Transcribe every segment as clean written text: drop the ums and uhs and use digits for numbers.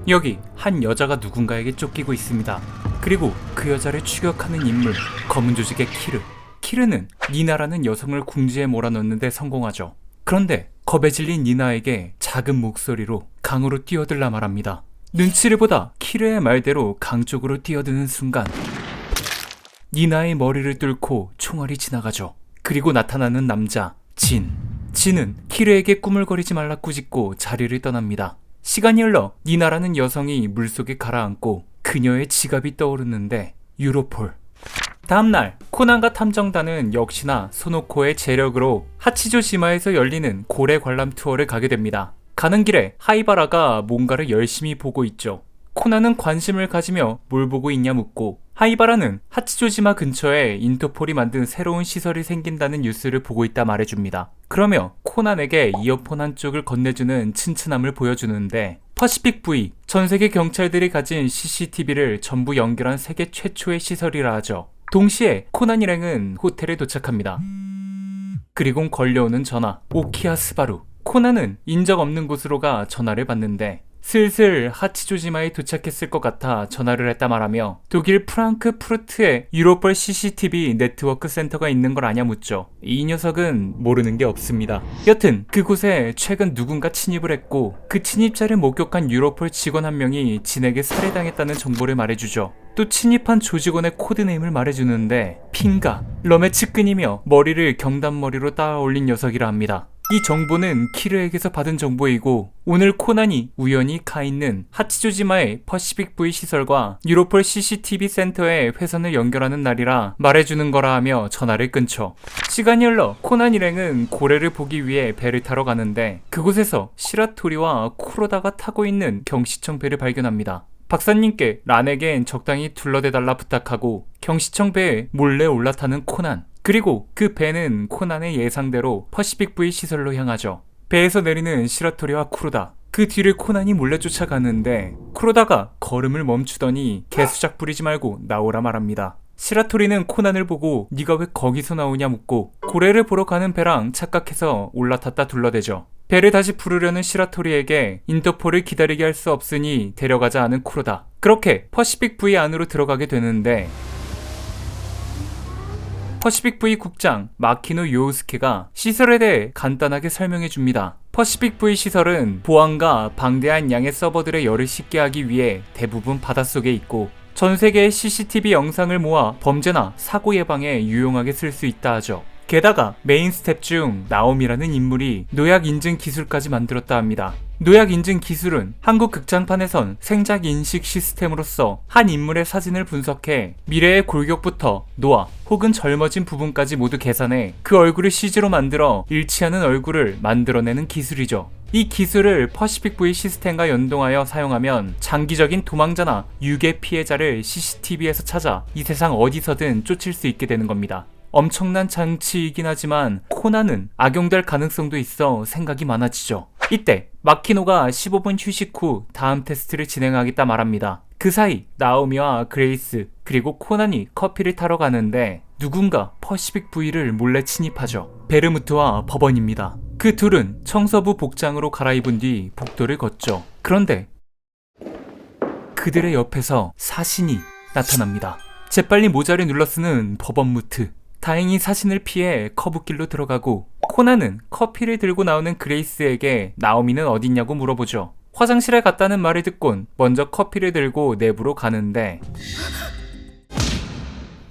여기 한 여자가 누군가에게 쫓기고 있습니다. 그리고 그 여자를 추격하는 인물, 검은 조직의 키르. 키르는 니나라는 여성을 궁지에 몰아넣는데 성공하죠. 그런데 겁에 질린 니나에게 작은 목소리로 강으로 뛰어들라 말합니다. 눈치를 보다 키르의 말대로 강 쪽으로 뛰어드는 순간 니나의 머리를 뚫고 총알이 지나가죠. 그리고 나타나는 남자, 진은 키르에게 꾸물거리지 말라 꾸짖고 자리를 떠납니다. 시간이 흘러 니나라는 여성이 물속에 가라앉고 그녀의 지갑이 떠오르는데 유로폴. 다음날 코난과 탐정단은 역시나 소노코의 재력으로 하치조시마에서 열리는 고래 관람 투어를 가게 됩니다. 가는 길에 하이바라가 뭔가를 열심히 보고 있죠. 코난은 관심을 가지며 뭘 보고 있냐 묻고 하이바라는 하치조시마 근처에 인터폴이 만든 새로운 시설이 생긴다는 뉴스를 보고 있다 말해줍니다. 그러며 코난에게 이어폰 한쪽을 건네주는 튼튼함을 보여주는데 퍼시픽 V, 전세계 경찰들이 가진 CCTV를 전부 연결한 세계 최초의 시설이라 하죠. 동시에 코난 일행은 호텔에 도착합니다. 그리고 걸려오는 전화, 오키아 스바루. 코난은 인적 없는 곳으로 가 전화를 받는데 슬슬 하치조지마에 도착했을 것 같아 전화를 했다 말하며 독일 프랑크푸르트에 유로폴 CCTV 네트워크 센터가 있는 걸 아냐 묻죠. 이 녀석은 모르는 게 없습니다. 여튼 그곳에 최근 누군가 침입을 했고 그 침입자를 목격한 유로폴 직원 한 명이 진에게 살해당했다는 정보를 말해주죠. 또 침입한 조직원의 코드네임을 말해주는데 핑가, 러메츠끈이며 머리를 경단머리로 따라 올린 녀석이라 합니다. 이 정보는 키르에게서 받은 정보이고 오늘 코난이 우연히 가있는 하치조지마의 퍼시픽 V 시설과 유로폴 CCTV 센터의 회선을 연결하는 날이라 말해주는 거라 하며 전화를 끊죠. 시간이 흘러 코난 일행은 고래를 보기 위해 배를 타러 가는데 그곳에서 시라토리와 쿠로다가 타고 있는 경시청 배를 발견합니다. 박사님께 란에겐 적당히 둘러대달라 부탁하고 경시청 배에 몰래 올라타는 코난. 그리고 그 배는 코난의 예상대로 퍼시픽 V 시설로 향하죠. 배에서 내리는 시라토리와 쿠로다. 그 뒤를 코난이 몰래 쫓아가는데 쿠로다가 걸음을 멈추더니 개수작 부리지 말고 나오라 말합니다. 시라토리는 코난을 보고 네가 왜 거기서 나오냐 묻고 고래를 보러 가는 배랑 착각해서 올라탔다 둘러대죠. 배를 다시 부르려는 시라토리에게 인터폴을 기다리게 할 수 없으니 데려가자 하는 쿠로다. 그렇게 퍼시픽 V 안으로 들어가게 되는데 퍼시픽 V 국장 마키노 요우스케가 시설에 대해 간단하게 설명해 줍니다. 퍼시픽 V 시설은 보안과 방대한 양의 서버들의 열을 씻게 하기 위해 대부분 바닷속에 있고 전 세계의 CCTV 영상을 모아 범죄나 사고 예방에 유용하게 쓸 수 있다 하죠. 게다가 메인 스텝 중 나옴이라는 인물이 노약 인증 기술까지 만들었다 합니다. 노약 인증 기술은 한국 극장판에선 생작 인식 시스템으로서 한 인물의 사진을 분석해 미래의 골격부터 노화 혹은 젊어진 부분까지 모두 계산해 그 얼굴을 CG로 만들어 일치하는 얼굴을 만들어내는 기술이죠. 이 기술을 퍼시픽 V 시스템과 연동하여 사용하면 장기적인 도망자나 유괴 피해자를 CCTV에서 찾아 이 세상 어디서든 쫓을 수 있게 되는 겁니다. 엄청난 장치이긴 하지만 코난은 악용될 가능성도 있어 생각이 많아지죠. 이때 마키노가 15분 휴식 후 다음 테스트를 진행하겠다 말합니다. 그 사이 나오미와 그레이스 그리고 코난이 커피를 타러 가는데 누군가 퍼시픽 V를 몰래 침입하죠. 베르무트와 버번입니다. 그 둘은 청소부 복장으로 갈아입은 뒤 복도를 걷죠. 그런데 그들의 옆에서 사신이 나타납니다. 재빨리 모자를 눌러 쓰는 버번무트. 다행히 사신을 피해 커브길로 들어가고 코난은 커피를 들고 나오는 그레이스에게 나오미는 어딨냐고 물어보죠. 화장실에 갔다는 말을 듣곤 먼저 커피를 들고 내부로 가는데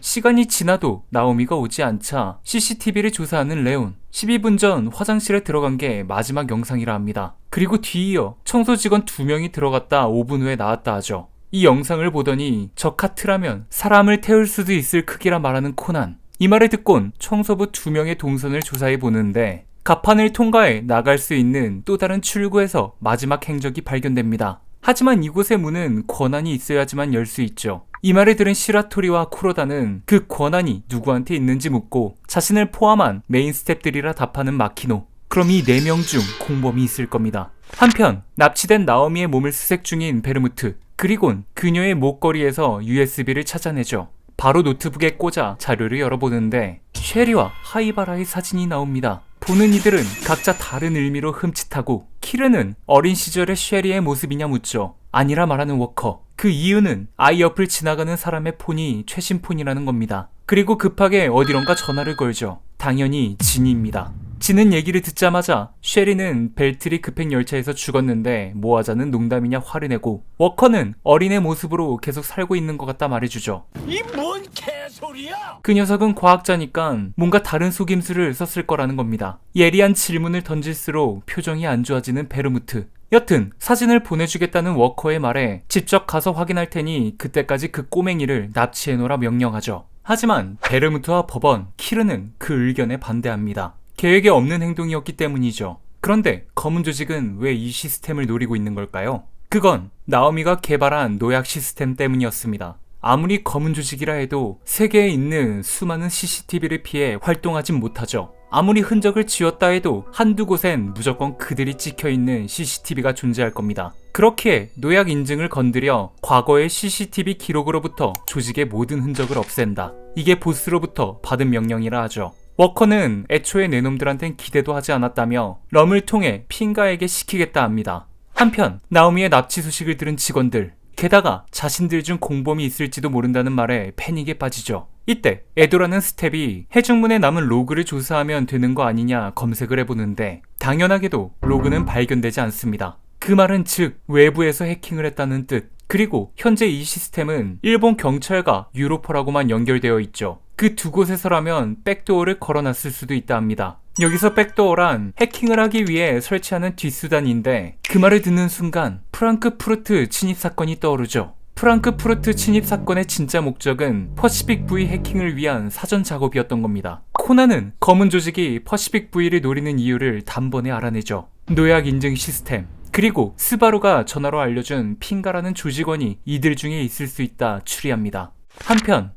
시간이 지나도 나오미가 오지 않자 CCTV를 조사하는 레온. 12분 전 화장실에 들어간 게 마지막 영상이라 합니다. 그리고 뒤이어 청소 직원 2명이 들어갔다 5분 후에 나왔다 하죠. 이 영상을 보더니 저 카트라면 사람을 태울 수도 있을 크기라 말하는 코난. 이 말을 듣곤 청소부 2명의 동선을 조사해 보는데 가판을 통과해 나갈 수 있는 또 다른 출구에서 마지막 행적이 발견됩니다. 하지만 이곳의 문은 권한이 있어야지만 열 수 있죠. 이 말을 들은 시라토리와 쿠로다는 그 권한이 누구한테 있는지 묻고 자신을 포함한 메인 스텝들이라 답하는 마키노. 그럼 이 4명 중 공범이 있을 겁니다. 한편 납치된 나오미의 몸을 수색 중인 베르무트. 그리곤 그녀의 목걸이에서 USB를 찾아내죠. 바로 노트북에 꽂아 자료를 열어보는데 쉐리와 하이바라의 사진이 나옵니다. 보는 이들은 각자 다른 의미로 흠칫하고 키르는 어린 시절의 쉐리의 모습이냐 묻죠. 아니라 말하는 워커. 그 이유는 아이 옆을 지나가는 사람의 폰이 최신 폰이라는 겁니다. 그리고 급하게 어디론가 전화를 걸죠. 당연히 진이입니다. 진은 얘기를 듣자마자 쉐리는 벨트리 급행 열차에서 죽었는데 뭐 하자는 농담이냐 화를 내고 워커는 어린애 모습으로 계속 살고 있는 것 같다 말해주죠. 이 뭔 개소리야? 그 녀석은 과학자니까 뭔가 다른 속임수를 썼을 거라는 겁니다. 예리한 질문을 던질수록 표정이 안 좋아지는 베르무트. 여튼 사진을 보내주겠다는 워커의 말에 직접 가서 확인할 테니 그때까지 그 꼬맹이를 납치해놓으라 명령하죠. 하지만 베르무트와 법원, 키르는 그 의견에 반대합니다. 계획에 없는 행동이었기 때문이죠. 그런데 검은 조직은 왜 이 시스템을 노리고 있는 걸까요? 그건 나오미가 개발한 노약 시스템 때문이었습니다. 아무리 검은 조직이라 해도 세계에 있는 수많은 CCTV를 피해 활동하진 못하죠. 아무리 흔적을 지웠다 해도 한두 곳엔 무조건 그들이 찍혀있는 CCTV가 존재할 겁니다. 그렇게 노약 인증을 건드려 과거의 CCTV 기록으로부터 조직의 모든 흔적을 없앤다. 이게 보스로부터 받은 명령이라 하죠. 워커는 애초에 내놈들한텐 기대도 하지 않았다며 럼을 통해 핑가에게 시키겠다 합니다. 한편 나오미의 납치 소식을 들은 직원들, 게다가 자신들 중 공범이 있을지도 모른다는 말에 패닉에 빠지죠. 이때 에도라는 스텝이 해중문에 남은 로그를 조사하면 되는 거 아니냐 검색을 해보는데 당연하게도 로그는 발견되지 않습니다. 그 말은 즉 외부에서 해킹을 했다는 뜻. 그리고 현재 이 시스템은 일본 경찰과 유로폴하고만 연결되어 있죠. 그 두 곳에서라면 백도어를 걸어놨을 수도 있다 합니다. 여기서 백도어란 해킹을 하기 위해 설치하는 뒷수단인데 그 말을 듣는 순간 프랑크푸르트 침입 사건이 떠오르죠. 프랑크푸르트 침입 사건의 진짜 목적은 퍼시픽 V 해킹을 위한 사전 작업이었던 겁니다. 코난은 검은 조직이 퍼시픽 V를 노리는 이유를 단번에 알아내죠. 노약 인증 시스템. 그리고 스바루가 전화로 알려준 핑가라는 조직원이 이들 중에 있을 수 있다 추리합니다. 한편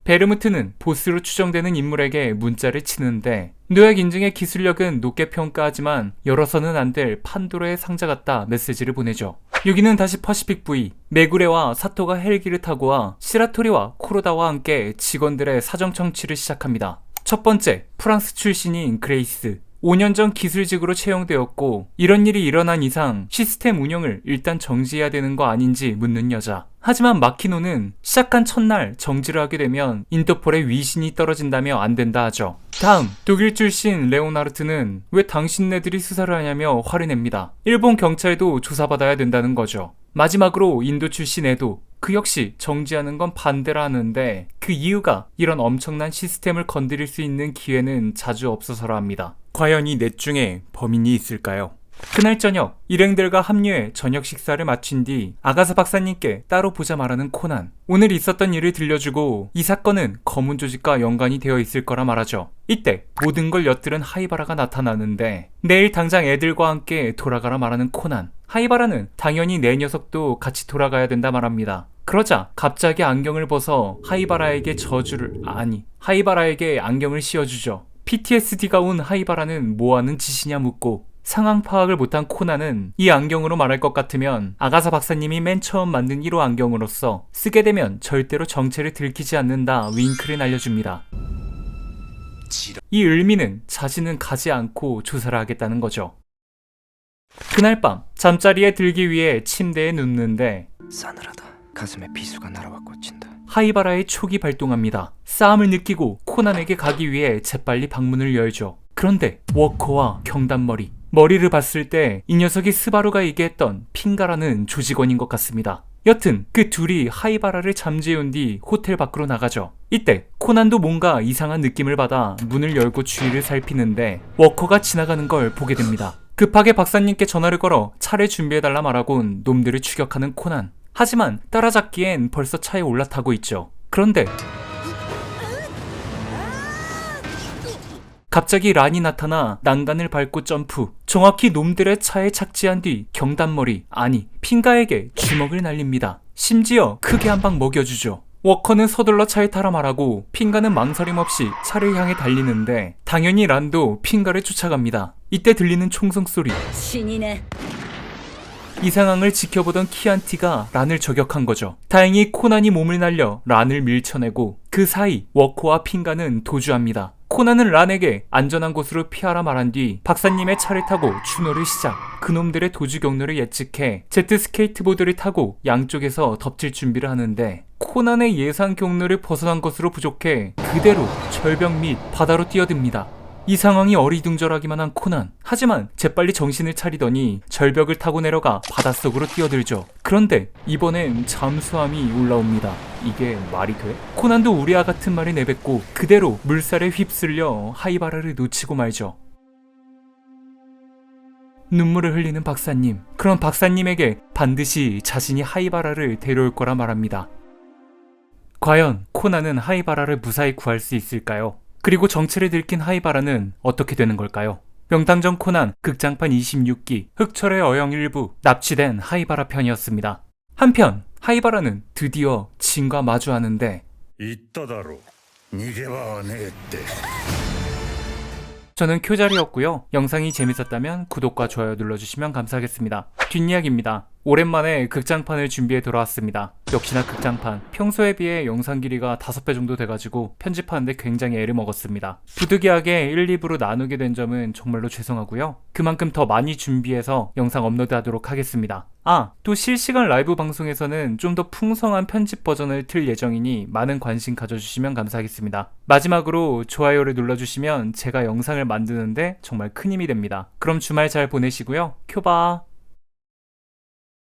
베르무트는 보스로 추정되는 인물에게 문자를 치는데 노약 인증의 기술력은 높게 평가하지만 열어서는 안 될 판도라의 상자 같다 메시지를 보내죠. 여기는 다시 퍼시픽 V, 메구레와 사토가 헬기를 타고 와 시라토리와 코로다와 함께 직원들의 사정 청취를 시작합니다. 첫 번째, 프랑스 출신인 그레이스. 5년 전 기술직으로 채용되었고 이런 일이 일어난 이상 시스템 운영을 일단 정지해야 되는 거 아닌지 묻는 여자. 하지만 마키노는 시작한 첫날 정지를 하게 되면 인터폴의 위신이 떨어진다며 안 된다 하죠. 다음, 독일 출신 레오나르트는 왜 당신네들이 수사를 하냐며 화를 냅니다. 일본 경찰도 조사받아야 된다는 거죠. 마지막으로 인도 출신 에도. 그 역시 정지하는 건 반대라 하는데 그 이유가 이런 엄청난 시스템을 건드릴 수 있는 기회는 자주 없어서라 합니다. 과연 이 넷 중에 범인이 있을까요? 그날 저녁 일행들과 합류해 저녁 식사를 마친 뒤 아가사 박사님께 따로 보자 말하는 코난. 오늘 있었던 일을 들려주고 이 사건은 검은 조직과 연관이 되어 있을 거라 말하죠. 이때 모든 걸 엿들은 하이바라가 나타나는데 내일 당장 애들과 함께 돌아가라 말하는 코난. 하이바라는 당연히 내 녀석도 같이 돌아가야 된다 말합니다. 그러자 갑자기 안경을 벗어 하이바라에게 하이바라에게 안경을 씌워주죠. PTSD가 온 하이바라는 뭐하는 짓이냐 묻고 상황 파악을 못한 코난은 이 안경으로 말할 것 같으면 아가사 박사님이 맨 처음 만든 1호 안경으로서 쓰게 되면 절대로 정체를 들키지 않는다 윙크를 날려줍니다. 이 의미는 자신은 가지 않고 조사를 하겠다는 거죠. 그날 밤 잠자리에 들기 위해 침대에 눕는데 싸늘하다. 가슴에 비수가 날아와 꽂힌다. 하이바라의 촉이 발동합니다. 싸움을 느끼고 코난에게 가기 위해 재빨리 방문을 열죠. 그런데 워커와 경단머리, 머리를 봤을 때 이 녀석이 스바루가 얘기했던 핑가라는 조직원인 것 같습니다. 여튼 그 둘이 하이바라를 잠재운 뒤 호텔 밖으로 나가죠. 이때 코난도 뭔가 이상한 느낌을 받아 문을 열고 주위를 살피는데 워커가 지나가는 걸 보게 됩니다. 급하게 박사님께 전화를 걸어 차를 준비해달라 말하곤 놈들을 추격하는 코난. 하지만 따라잡기엔 벌써 차에 올라타고 있죠. 그런데 갑자기 란이 나타나 난간을 밟고 점프. 정확히 놈들의 차에 착지한 뒤 경단머리, 아니 핑가에게 주먹을 날립니다. 심지어 크게 한 방 먹여주죠. 워커는 서둘러 차에 타라 말하고 핑가는 망설임 없이 차를 향해 달리는데 당연히 란도 핑가를 쫓아갑니다. 이때 들리는 총성 소리. 신이네. 이 상황을 지켜보던 키안티가 란을 저격한 거죠. 다행히 코난이 몸을 날려 란을 밀쳐내고 그 사이 워커와 핑가는 도주합니다. 코난은 란에게 안전한 곳으로 피하라 말한 뒤 박사님의 차를 타고 추노를 시작. 그놈들의 도주 경로를 예측해 제트 스케이트보드를 타고 양쪽에서 덮칠 준비를 하는데 코난의 예상 경로를 벗어난 것으로 부족해 그대로 절벽 및 바다로 뛰어듭니다. 이 상황이 어리둥절하기만 한 코난. 하지만 재빨리 정신을 차리더니 절벽을 타고 내려가 바닷속으로 뛰어들죠. 그런데 이번엔 잠수함이 올라옵니다. 이게 말이 돼? 코난도 우리와 같은 말을 내뱉고 그대로 물살에 휩쓸려 하이바라를 놓치고 말죠. 눈물을 흘리는 박사님. 그럼 박사님에게 반드시 자신이 하이바라를 데려올 거라 말합니다. 과연 코난은 하이바라를 무사히 구할 수 있을까요? 그리고 정체를 들킨 하이바라는 어떻게 되는 걸까요? 명탐정 코난 극장판 26기 흑철의 어영 일부 납치된 하이바라 편이었습니다. 한편 하이바라는 드디어 진과 마주하는데 言っただろう逃げ場はねえって 저는 쿄자리였고요. 영상이 재밌었다면 구독과 좋아요 눌러주시면 감사하겠습니다. 뒷이야기입니다. 오랜만에 극장판을 준비해 돌아왔습니다. 역시나 극장판. 평소에 비해 영상 길이가 5배 정도 돼가지고 편집하는데 굉장히 애를 먹었습니다. 부득이하게 1, 2부로 나누게 된 점은 정말로 죄송하고요. 그만큼 더 많이 준비해서 영상 업로드하도록 하겠습니다. 또 실시간 라이브 방송에서는 좀 더 풍성한 편집 버전을 틀 예정이니 많은 관심 가져주시면 감사하겠습니다. 마지막으로 좋아요를 눌러주시면 제가 영상을 만드는데 정말 큰 힘이 됩니다. 그럼 주말 잘 보내시고요. 큐바!